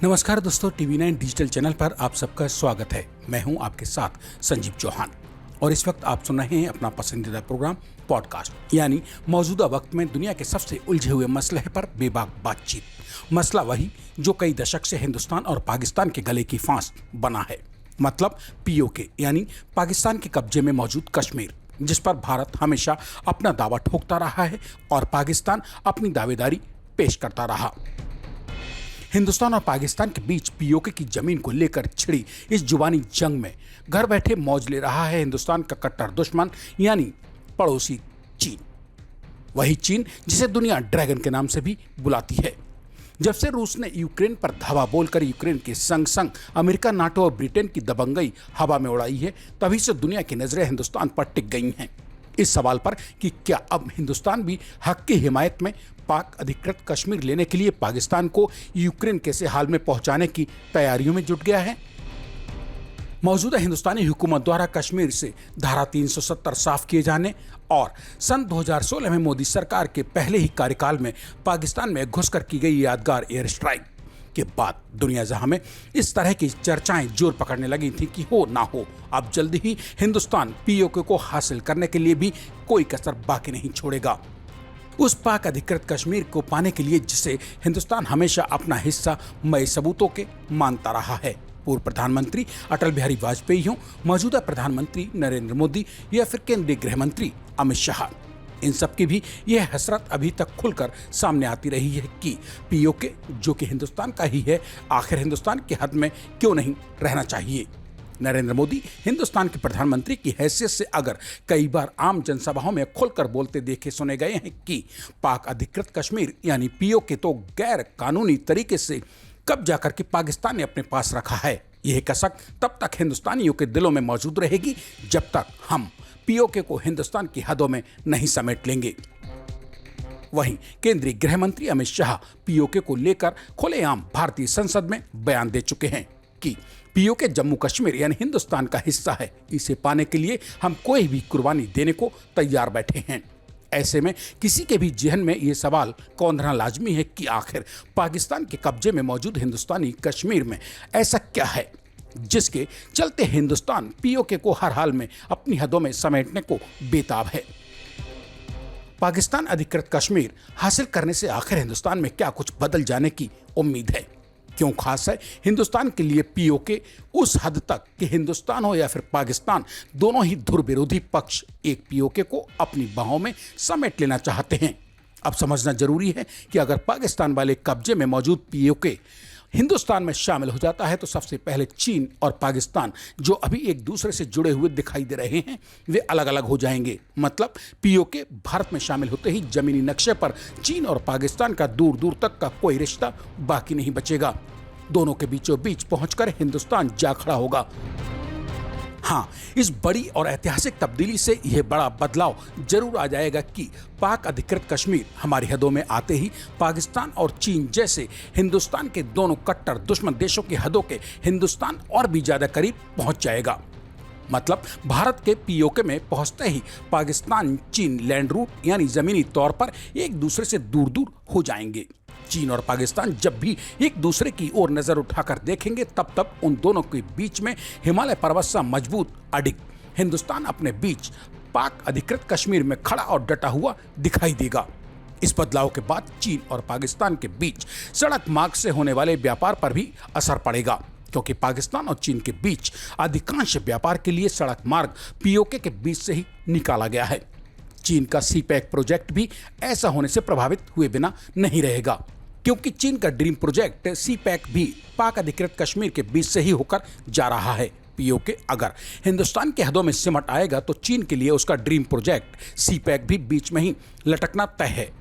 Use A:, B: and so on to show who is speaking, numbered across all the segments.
A: नमस्कार दोस्तों, TV9 digital channel पर आप सबका स्वागत है। मैं हूं आपके साथ संजीव चौहान और इस वक्त आप सुन रहे हैं अपना पसंदीदा प्रोग्राम पॉडकास्ट, यानी मौजूदा वक्त में दुनिया के सबसे उलझे हुए मसले पर बेबाक बातचीत। मसला वही जो कई दशक से हिंदुस्तान और पाकिस्तान के गले की फांस बना है, मतलब POK यानी पाकिस्तान के कब्जे में मौजूद कश्मीर, जिस पर भारत हमेशा अपना दावा ठोकता रहा है और पाकिस्तान अपनी दावेदारी पेश करता रहा। हिंदुस्तान और पाकिस्तान के बीच POK की जमीन को लेकर छिड़ी इस जुबानी जंग में घर बैठे मौज ले रहा है हिंदुस्तान का कट्टर दुश्मन यानी पड़ोसी चीन। वही चीन जिसे दुनिया ड्रैगन के नाम से भी बुलाती है। जब से रूस ने यूक्रेन पर धावा बोलकर यूक्रेन के संग संग अमेरिका, नाटो और ब्रिटेन की दबंगई हवा में उड़ाई है, तभी से दुनिया की नजरें हिंदुस्तान पर टिक गई हैं। इस सवाल पर कि क्या अब हिंदुस्तान भी हक की हिमायत में पाक अधिकृत कश्मीर लेने के लिए पाकिस्तान को यूक्रेन के से हाल में पहुंचाने की तैयारियों में जुट गया है। मौजूदा हिंदुस्तानी हुकूमत द्वारा कश्मीर से धारा 370 साफ किए जाने और सन 2016 में मोदी सरकार के पहले ही कार्यकाल में पाकिस्तान में घुसकर की गई यादगार एयर स्ट्राइक के बाद दुनिया जहां में इस तरह की चर्चाएं जोर पकड़ने लगी थी कि हो ना हो, अब जल्दी ही हिंदुस्तान POK को हासिल करने के लिए भी कोई कसर बाकी नहीं छोड़ेगा। उस पाक अधिकृत कश्मीर को पाने के लिए जिसे हिंदुस्तान हमेशा अपना हिस्सा मई सबूतों के मानता रहा है, पूर्व प्रधानमंत्री अटल बिहारी वाजपेयी हों, मौजूदा प्रधानमंत्री नरेंद्र मोदी या फिर केंद्रीय गृह मंत्री अमित शाह, इन सब की भी यह हसरत अभी तक खुलकर सामने आती रही है कि POK जो कि हिंदुस्तान का ही है, आखिर हिंदुस्तान की हद में क्यों नहीं रहना चाहिए। नरेंद्र मोदी हिंदुस्तान के प्रधानमंत्री की हैसियत से अगर कई बार आम जनसभाओं में खुलकर बोलते देखे सुने गए हैं कि पाक अधिकृत कश्मीर यानी POK तो गैर कानूनी तरीके से कब्जा करके पाकिस्तान ने अपने पास रखा है, यह कसक तब तक हिंदुस्तानियों के दिलों में मौजूद रहेगी जब तक हम POK को हिंदुस्तान की हदों में नहीं समेट लेंगे। वहीं केंद्रीय गृह मंत्री अमित शाह POK को लेकर खुलेआम भारतीय संसद में बयान दे चुके हैं कि POK जम्मू कश्मीर यानी हिंदुस्तान का हिस्सा है, इसे पाने के लिए हम कोई भी कुर्बानी देने को तैयार बैठे हैं। ऐसे में किसी के भी जहन में ये सवाल कौंधना लाजमी है कि आखिर पाकिस्तान के कब्जे में मौजूद हिंदुस्तानी कश्मीर में ऐसा क्या है जिसके चलते हिंदुस्तान POK को हर हाल में अपनी हदों में समेटने को बेताब है। पाकिस्तान अधिकृत कश्मीर हासिल करने से आखिर हिंदुस्तान में क्या कुछ बदल जाने की उम्मीद है? क्यों खास है हिंदुस्तान के लिए POK उस हद तक कि हिंदुस्तान हो या फिर पाकिस्तान, दोनों ही धुर विरोधी पक्ष एक POK को अपनी बाहों में समेट लेना चाहते हैं। अब समझना जरूरी है कि अगर पाकिस्तान वाले कब्जे में मौजूद POK हिंदुस्तान में शामिल हो जाता है तो सबसे पहले चीन और पाकिस्तान, जो अभी एक दूसरे से जुड़े हुए दिखाई दे रहे हैं, वे अलग अलग हो जाएंगे। मतलब POK भारत में शामिल होते ही जमीनी नक्शे पर चीन और पाकिस्तान का दूर दूर तक का कोई रिश्ता बाकी नहीं बचेगा। दोनों के बीचों बीच पहुंचकर हिंदुस्तान जा खड़ा होगा। हाँ, इस बड़ी और ऐतिहासिक तब्दीली से यह बड़ा बदलाव जरूर आ जाएगा कि पाक अधिकृत कश्मीर हमारी हदों में आते ही पाकिस्तान और चीन जैसे हिंदुस्तान के दोनों कट्टर दुश्मन देशों की हदों के हिंदुस्तान और भी ज्यादा करीब पहुंच जाएगा। मतलब भारत के POK में पहुंचते ही पाकिस्तान चीन लैंड रूट यानी जमीनी तौर पर एक दूसरे से दूर दूर हो जाएंगे। चीन और पाकिस्तान जब भी एक दूसरे की ओर नजर उठाकर देखेंगे तब तब उन दोनों के बीच में हिमालय पर्वत सा मजबूत अडिग हिंदुस्तान अपने बीच पाक अधिकृत कश्मीर में खड़ा और डटा हुआ दिखाई देगा। इस बदलाव के बाद चीन और पाकिस्तान के बीच सड़क मार्ग से होने वाले व्यापार पर भी असर पड़ेगा, क्योंकि पाकिस्तान और चीन के बीच अधिकांश व्यापार के लिए सड़क मार्ग POK के बीच से ही निकाला गया है। चीन का CPEC प्रोजेक्ट भी ऐसा होने से प्रभावित हुए बिना नहीं रहेगा, क्योंकि चीन का ड्रीम प्रोजेक्ट CPEC भी पाक अधिकृत कश्मीर के बीच से ही होकर जा रहा है। POK अगर हिंदुस्तान के हदों में सिमट आएगा तो चीन के लिए उसका ड्रीम प्रोजेक्ट CPEC भी बीच में ही लटकना तय है।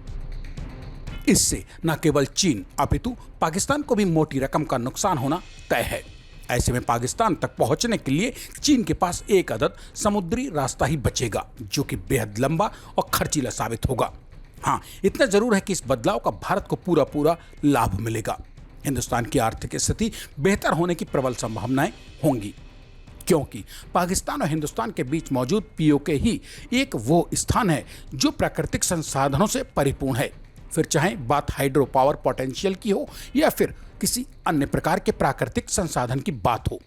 A: इससे न केवल चीन अपितु पाकिस्तान को भी मोटी रकम का नुकसान होना तय है। ऐसे में पाकिस्तान तक पहुंचने के लिए चीन के पास एक अदद समुद्री रास्ता ही बचेगा, जो कि बेहद लंबा और खर्चीला साबित होगा। हाँ, इतना जरूर है कि इस बदलाव का भारत को पूरा पूरा लाभ मिलेगा। हिंदुस्तान की आर्थिक स्थिति बेहतर होने की प्रबल संभावनाएं होंगी, क्योंकि पाकिस्तान और हिंदुस्तान के बीच मौजूद POK ही एक वो स्थान है जो प्राकृतिक संसाधनों से परिपूर्ण है। फिर चाहे बात हाइड्रो पावर पोटेंशियल की हो या फिर किसी अन्य प्रकार के प्राकृतिक संसाधन की बात हो।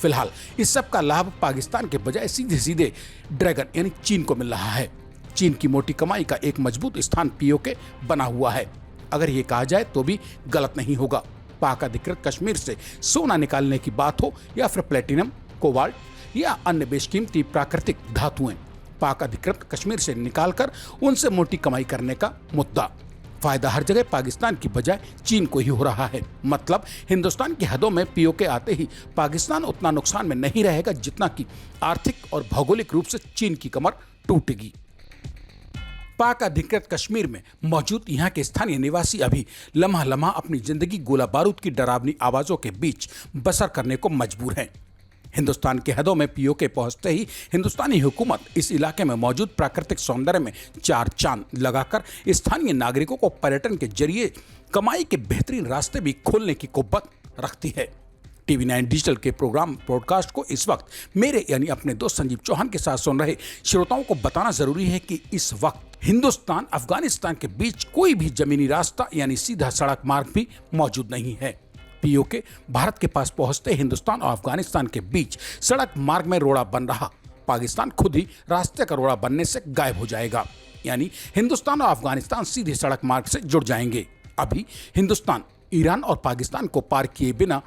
A: फिलहाल इस सब का लाभ पाकिस्तान के बजाय सीधे सीधे ड्रैगन यानी चीन को मिल रहा है। चीन की मोटी कमाई का एक मजबूत स्थान पीओके बना हुआ है। अगर ये कहा जाए तो भी गलत नहीं होगा। पाक अधिकृत कश्मीर से सोना निकालने की बात हो या फिर प्लेटिनम, कोबाल्ट या अन्य बेशकीमती प्राकृतिक धातुएं पाक अधिकृत कश्मीर से निकालकर उनसे मोटी कमाई करने का मुद्दा, फायदा हर जगह पाकिस्तान की बजाय चीन को ही हो रहा है। मतलब हिंदुस्तान की हदों में पीओके आते ही पाकिस्तान उतना नुकसान में नहीं रहेगा जितना कि आर्थिक और भौगोलिक रूप से चीन की कमर टूटेगी। पाक अधिकृत कश्मीर में मौजूद यहाँ के स्थानीय निवासी अभी लम्हा लम्हा अपनी जिंदगी गोला बारूद की डरावनी आवाजों के बीच बसर करने को मजबूर हैं। हिंदुस्तान के हदों में पीओके पहुंचते ही हिंदुस्तानी हुकूमत इस इलाके में मौजूद प्राकृतिक सौंदर्य में चार चांद लगाकर स्थानीय नागरिकों को पर्यटन के जरिए कमाई के बेहतरीन रास्ते भी खोलने की कुव्वत रखती है। टीवी 9 डिजिटल के प्रोग्राम पॉडकास्ट को इस वक्त मेरे यानी अपने दोस्त संजीव चौहान के साथ सुन रहे श्रोताओं को बताना जरूरी है कि इस वक्त हिंदुस्तान अफगानिस्तान के बीच कोई भी जमीनी रास्ता यानी सीधा सड़क मार्ग भी मौजूद नहीं है। पीओके भारत के पास पहुंचते हिंदुस्तान और अफगानिस्तान के बीच सड़क मार्ग में रोड़ा बन रहा पाकिस्तान खुद ही रास्ते का रोड़ा बनने से गायब हो जाएगा, यानी हिंदुस्तान और अफगानिस्तान सीधे सड़क मार्ग से जुड़ जाएंगे। अभी हिंदुस्तान ईरान और पाकिस्तान को पार किए बिना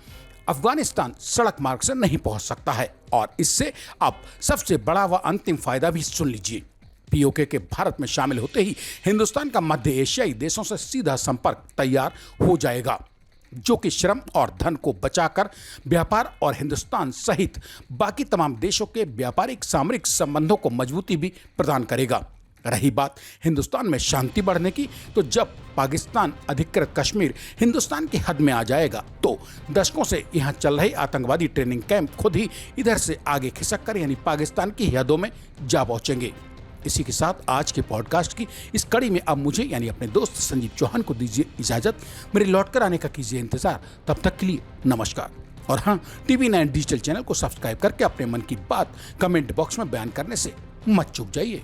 A: अफगानिस्तान सड़क मार्ग से नहीं पहुंच सकता है। और इससे अब सबसे बड़ा व अंतिम फायदा भी सुन लीजिए। पीओके के भारत में शामिल होते ही हिंदुस्तान का मध्य एशियाई देशों से सीधा संपर्क तैयार हो जाएगा, जो कि श्रम और धन को बचाकर व्यापार और हिंदुस्तान सहित बाकी तमाम देशों के व्यापारिक सामरिक संबंधों को मजबूती भी प्रदान करेगा। रही बात हिंदुस्तान में शांति बढ़ने की, तो जब पाकिस्तान अधिकृत कश्मीर हिंदुस्तान की हद में आ जाएगा तो दशकों से यहाँ चल रहे आतंकवादी ट्रेनिंग कैंप खुद ही इधर से आगे खिसक कर यानी पाकिस्तान की हदों में जा पहुंचेंगे। इसी के साथ आज के पॉडकास्ट की इस कड़ी में अब मुझे यानी अपने दोस्त संजीव चौहान को दीजिए इजाजत। मेरे लौट कर आने का कीजिए इंतजार। तब तक के लिए नमस्कार। और हाँ, टीवी 9 डिजिटल चैनल को सब्सक्राइब करके अपने मन की बात कमेंट बॉक्स में बयान करने से मत चूक जाइए।